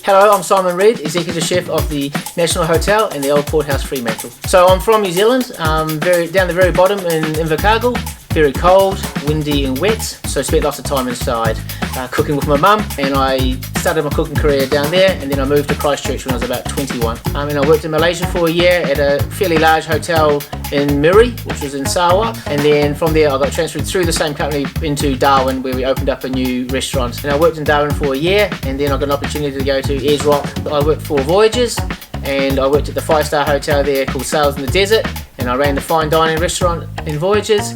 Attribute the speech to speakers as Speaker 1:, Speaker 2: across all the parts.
Speaker 1: Hello, I'm Simon Reid, Executive Chef of the National Hotel and the Old Courthouse, Fremantle. So I'm from New Zealand, down the very bottom in Invercargill. Very cold, windy and wet, so I spent lots of time inside cooking with my mum, and I started my cooking career down there, and then I moved to Christchurch when I was about 21. And I worked in Malaysia for a year at a fairly large hotel in Miri, which was in Sarawak, and then from there I got transferred through the same company into Darwin, where we opened up a new restaurant. And I worked in Darwin for a year, and then I got an opportunity to go to Ayers Rock. I worked for Voyages, and I worked at the 5-star hotel there called Sails in the Desert, and I ran the fine dining restaurant in Voyages.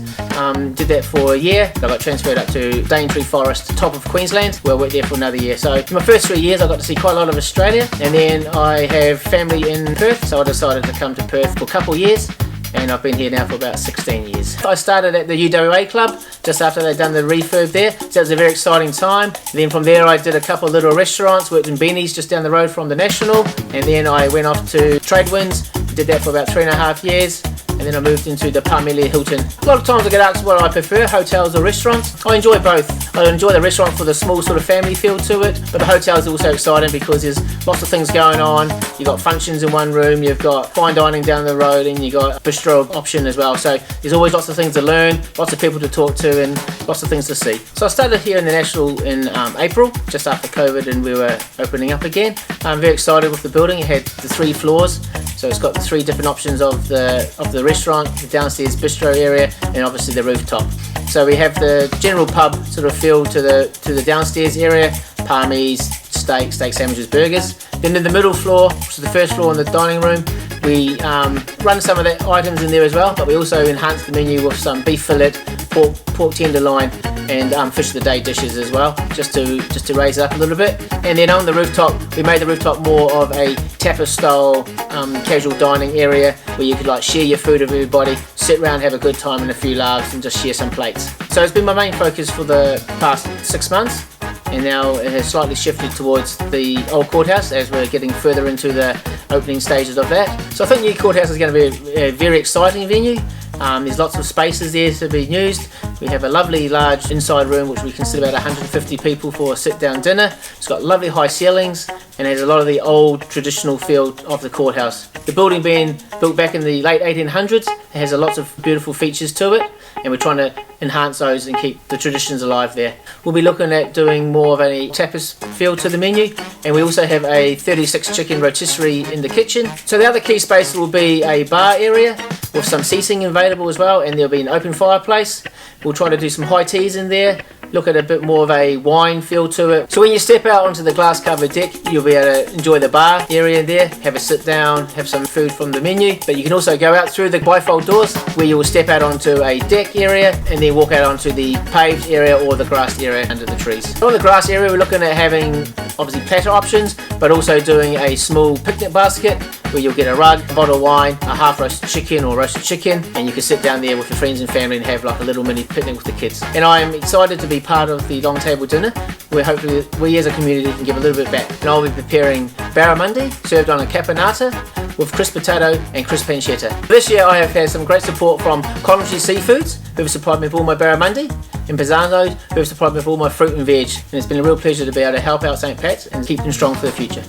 Speaker 1: Did that for a year. I got transferred up to Daintree Forest, top of Queensland, where I worked there for another year. So in my first 3 years I got to see quite a lot of Australia, and then I have family in Perth, so I decided to come to Perth for a couple of years, and I've been here now for about 16 years. I started at the UWA club just after they'd done the refurb there, so it was a very exciting time. Then from there I did a couple of little restaurants, worked in Beanies just down the road from the National, and then I went off to Tradewinds, did that for about 3.5 years, and then I moved into the Parmelia Hilton. A lot of times I get asked what I prefer, hotels or restaurants. I enjoy both. I enjoy the restaurant for the small sort of family feel to it, but the hotel is also exciting because there's lots of things going on. You've got functions in one room, you've got fine dining down the road, and you've got a bistro option as well. So there's always lots of things to learn, lots of people to talk to, and lots of things to see. So I started here in the National in April, just after COVID, and we were opening up again. I'm very excited with the building. It had the 3 floors. So it's got the 3 different options of the restaurant, the downstairs bistro area, and obviously the rooftop. So we have the general pub sort of feel to the downstairs area, parmies, steak sandwiches, burgers. Then in the middle floor, which is the first floor in the dining room, we run some of the items in there as well, but we also enhance the menu with some beef fillet, pork tenderloin, and fish of the day dishes as well, just to raise it up a little bit. And then on the rooftop, we made the rooftop more of a tapas style casual dining area where you could like share your food with everybody, sit around, have a good time and a few laughs, and just share some plates. So it's been my main focus for the past 6 months, and now it has slightly shifted towards the Old Courthouse as we're getting further into the opening stages of that. So I think the New Courthouse is going to be a very exciting venue. There's lots of spaces there to be used. We have a lovely large inside room which we can sit about 150 people for a sit-down dinner. It's got lovely high ceilings and has a lot of the old traditional feel of the courthouse. The building being built back in the late 1800s, it has lots of beautiful features to it, and we're trying to enhance those and keep the traditions alive there. We'll be looking at doing more of a tapas feel to the menu, and we also have a 36 chicken rotisserie in the kitchen. So the other key space will be a bar area with some seating available as well, and there'll be an open fireplace. We'll try to do some high teas in there, look at a bit more of a wine feel to it. So when you step out onto the glass covered deck, you'll be able to enjoy the bar area there, have a sit down, have some food from the menu. But you can also go out through the bifold doors where you will step out onto a deck area and then walk out onto the paved area or the grass area under the trees. So on the grass area, we're looking at having obviously platter options, but also doing a small picnic basket where you'll get a rug, a bottle of wine, a half roasted chicken or roasted chicken, and you can sit down there with your friends and family and have like a little mini picnic with the kids. And I'm excited to be part of the long table dinner where hopefully we as a community can give a little bit back. And I'll be preparing barramundi served on a caponata with crisp potato and crisp pancetta. This year I have had some great support from Culinary Seafoods, who have supplied me with all my barramundi, and Pisano, who have supplied me with all my fruit and veg. And it's been a real pleasure to be able to help out St. Pat's and keep them strong for the future.